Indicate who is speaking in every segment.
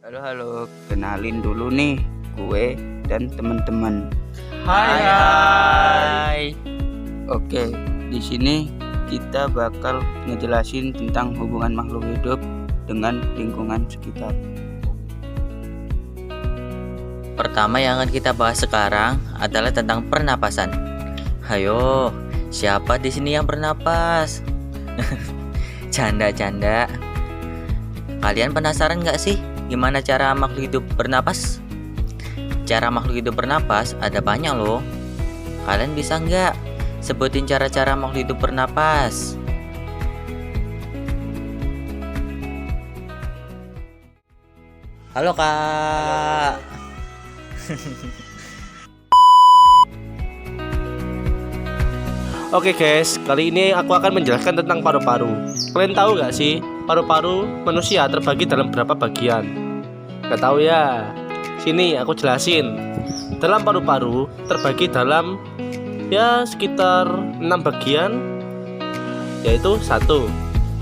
Speaker 1: Halo halo, kenalin dulu nih gue dan teman-teman.
Speaker 2: Hai hai.
Speaker 1: Oke, di sini kita bakal ngejelasin tentang hubungan makhluk hidup dengan lingkungan sekitar.
Speaker 2: Pertama yang akan kita bahas sekarang adalah tentang pernapasan. Hayo, siapa di sini yang bernapas? Canda-canda. Kalian penasaran nggak sih gimana cara makhluk hidup bernapas? Cara makhluk hidup bernapas ada banyak loh. Kalian bisa nggak sebutin cara-cara makhluk hidup bernapas? Halo kak.
Speaker 3: Oke guys, kali ini aku akan menjelaskan tentang paru-paru. Kalian tahu gak sih, paru-paru manusia terbagi dalam berapa bagian? Gak tahu ya? Sini aku jelasin. Dalam paru-paru terbagi dalam sekitar 6 bagian, yaitu 1.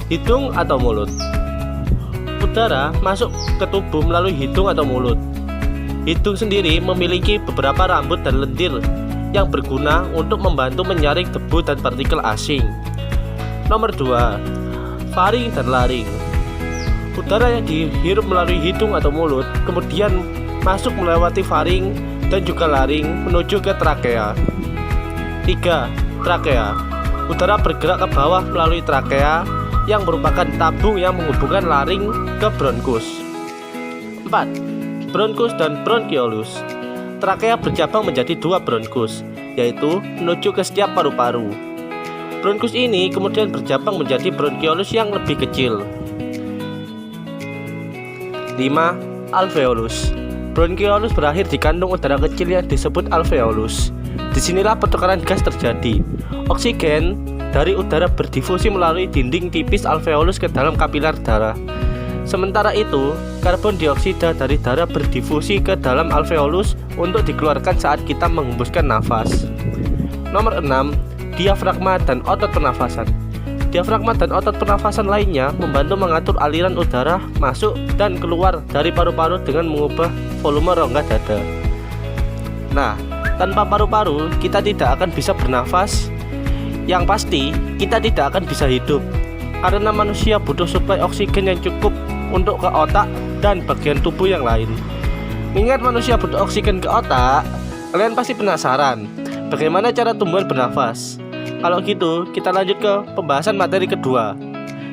Speaker 3: Hidung atau mulut. Udara masuk ke tubuh melalui hidung atau mulut. Hidung sendiri memiliki beberapa rambut dan lendir yang berguna untuk membantu menyaring debu dan partikel asing. Nomor 2, faring dan laring. Udara yang dihirup melalui hidung atau mulut kemudian masuk melewati faring dan juga laring menuju ke trakea. 3, trakea. Udara bergerak ke bawah melalui trakea yang merupakan tabung yang menghubungkan laring ke bronkus. 4, bronkus dan bronkiolus. Trakea bercabang menjadi 2 bronkus, yaitu menuju ke setiap paru-paru. Bronkus ini kemudian bercabang menjadi bronkiolus yang lebih kecil. 5, alveolus. Bronkiolus berakhir di kantung udara kecil yang disebut alveolus. Disinilah pertukaran gas terjadi. Oksigen dari udara berdifusi melalui dinding tipis alveolus ke dalam kapiler darah. Sementara itu, karbon dioksida dari darah berdifusi ke dalam alveolus untuk dikeluarkan saat kita menghembuskan nafas. Nomor 6, diafragma dan otot pernafasan. Diafragma dan otot pernafasan lainnya membantu mengatur aliran udara masuk dan keluar dari paru-paru dengan mengubah volume rongga dada. Nah, tanpa paru-paru kita tidak akan bisa bernafas. Yang pasti, kita tidak akan bisa hidup karena manusia butuh suplai oksigen yang cukup untuk ke otak dan bagian tubuh yang lain. Mengingat manusia butuh oksigen ke otak, kalian pasti penasaran bagaimana cara tumbuhan bernafas. Kalau gitu, kita lanjut ke pembahasan materi kedua,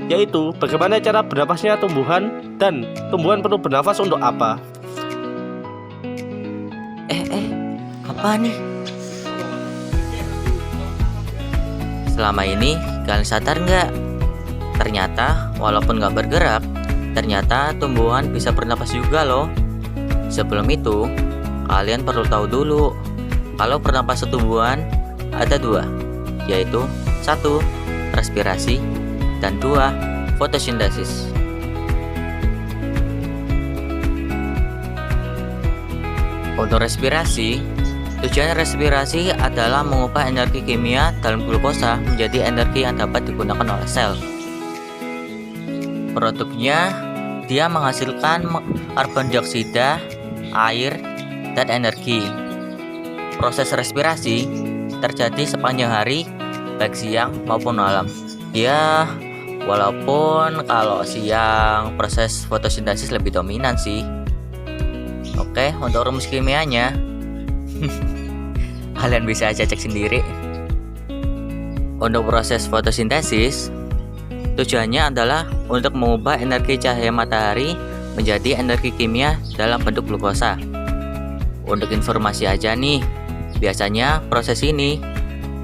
Speaker 3: yaitu bagaimana cara bernafasnya tumbuhan dan tumbuhan perlu bernafas untuk apa.
Speaker 2: Apa nih? Selama ini kalian sadar nggak? Ternyata walaupun nggak bergerak, ternyata tumbuhan bisa bernapas juga loh. Sebelum itu, kalian perlu tahu dulu kalau pernapasan tumbuhan ada 2, yaitu 1, respirasi, dan 2, fotosintesis. Untuk respirasi, tujuan respirasi adalah mengubah energi kimia dalam glukosa menjadi energi yang dapat digunakan oleh sel. Produknya, dia menghasilkan karbon dioksida, air, dan energi. Proses respirasi terjadi sepanjang hari, baik siang maupun malam. Ya, walaupun kalau siang proses fotosintesis lebih dominan sih. Oke, untuk rumus kimianya kalian bisa aja cek sendiri. Untuk proses fotosintesis, tujuannya adalah untuk mengubah energi cahaya matahari menjadi energi kimia dalam bentuk glukosa. Untuk informasi aja nih, biasanya proses ini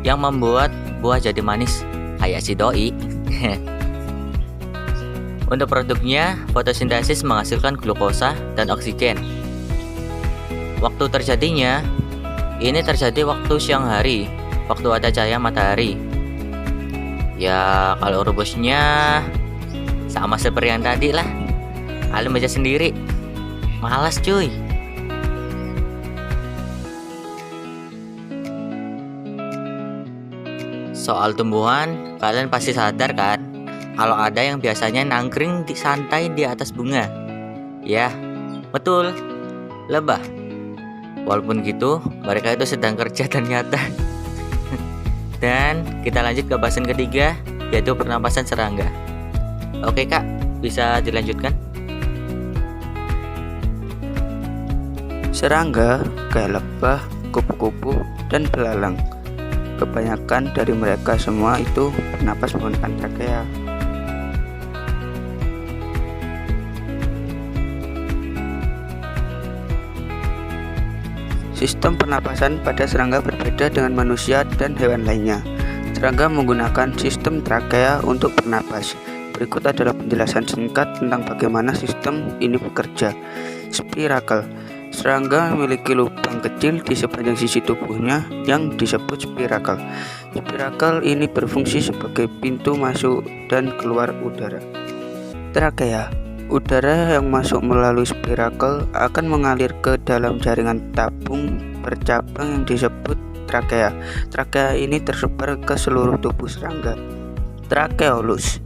Speaker 2: yang membuat buah jadi manis kayak si doi. Untuk produknya, fotosintesis menghasilkan glukosa dan oksigen. Waktu terjadinya, ini terjadi waktu siang hari, waktu ada cahaya matahari. Ya, kalau rumusnya sama seperti yang tadi lah. Kalian baca sendiri. Malas cuy. Soal tumbuhan, kalian pasti sadar kan kalau ada yang biasanya nangkring santai di atas bunga. Ya, Betul, lebah. Walaupun gitu, mereka itu sedang kerja ternyata. Dan kita lanjut ke bahasan ketiga, yaitu pernapasan serangga. Oke kak, bisa dilanjutkan?
Speaker 1: Serangga, kayak lebah, kupu-kupu, dan belalang. Kebanyakan dari mereka semua itu bernapas menggunakan trakea. Sistem pernapasan pada serangga berbeda dengan manusia dan hewan lainnya. Serangga menggunakan sistem trakea untuk bernapas. Berikut adalah penjelasan singkat tentang bagaimana sistem ini bekerja. Spirakel. Serangga memiliki lubang kecil di sepanjang sisi tubuhnya yang disebut spirakel. Spirakel ini berfungsi sebagai pintu masuk dan keluar udara. Trakea. Udara yang masuk melalui spirakel akan mengalir ke dalam jaringan tabung bercabang yang disebut trakea. Trakea ini tersebar ke seluruh tubuh serangga. Trakeolus.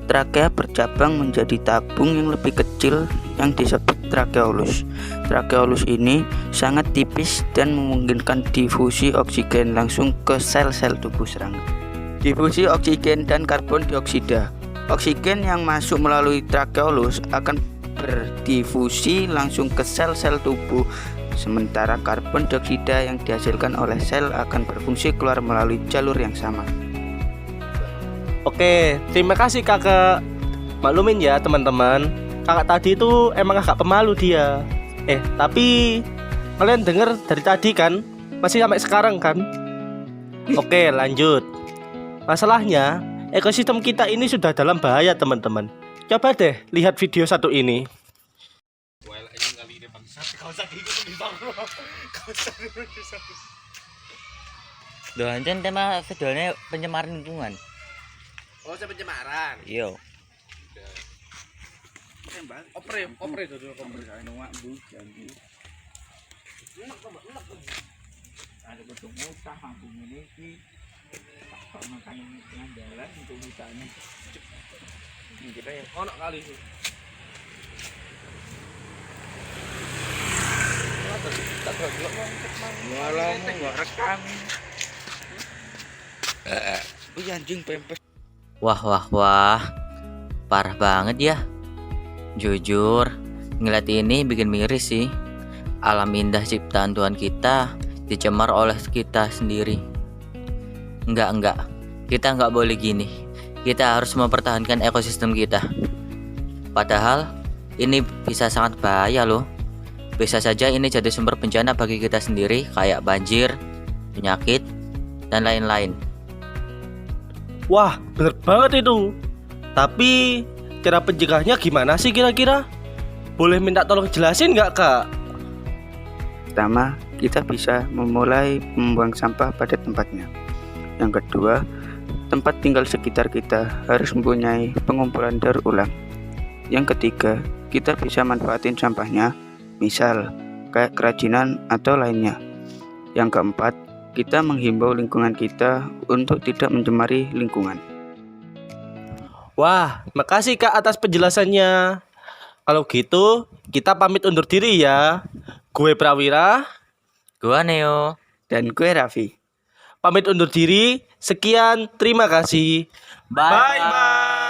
Speaker 1: Trakea bercabang menjadi tabung yang lebih kecil yang disebut trakeolus. Trakeolus ini sangat tipis dan memungkinkan difusi oksigen langsung ke sel-sel tubuh serangga. Difusi oksigen dan karbon dioksida. Oksigen yang masuk melalui trakeolus akan berdifusi langsung ke sel-sel tubuh, sementara karbon dioksida yang dihasilkan oleh sel akan berfungsi keluar melalui jalur yang sama.
Speaker 3: Oke, terima kasih kakak. Maklumin ya teman-teman, kakak tadi itu emang agak pemalu dia. Tapi kalian dengar dari tadi kan? Masih sampai sekarang kan? Oke, lanjut. Masalahnya, ekosistem kita ini sudah dalam bahaya teman-teman. Coba deh lihat video satu ini.
Speaker 2: Doancen tema videonya pencemaran lingkungan.
Speaker 4: Oh, saya pencemaran.
Speaker 2: Yo.
Speaker 4: Opre dulu kompre.
Speaker 1: Ada betul mutah mampu memiliki makan yang jalan untuk mutahnya. Kita ya
Speaker 4: Ono kali itu.
Speaker 1: malam nggak rekam. Anjing pempes.
Speaker 2: Wah, parah banget ya. Jujur, ngeliat ini bikin miris sih. Alam indah ciptaan Tuhan kita dicemar oleh kita sendiri. Enggak, kita enggak boleh gini. Kita harus mempertahankan ekosistem kita. Padahal ini bisa sangat bahaya loh. Bisa saja ini jadi sumber bencana bagi kita sendiri, kayak banjir, penyakit, dan lain-lain.
Speaker 3: Wah, bener banget itu. Tapi cara pencegahannya gimana sih kira-kira? Boleh minta tolong jelasin nggak kak?
Speaker 1: Pertama, kita bisa memulai membuang sampah pada tempatnya. Yang kedua, tempat tinggal sekitar kita harus mempunyai pengumpulan daur ulang. Yang ketiga, kita bisa manfaatin sampahnya, misal kayak kerajinan atau lainnya. Yang keempat, kita menghimbau lingkungan kita untuk tidak mencemari lingkungan.
Speaker 3: Wah, makasih kak atas penjelasannya. Kalau gitu, kita pamit undur diri ya. Gue Prawira.
Speaker 2: Gua Neo.
Speaker 1: Dan gue Raffi.
Speaker 3: Pamit undur diri. Sekian, terima kasih.
Speaker 2: Bye.
Speaker 3: Bye.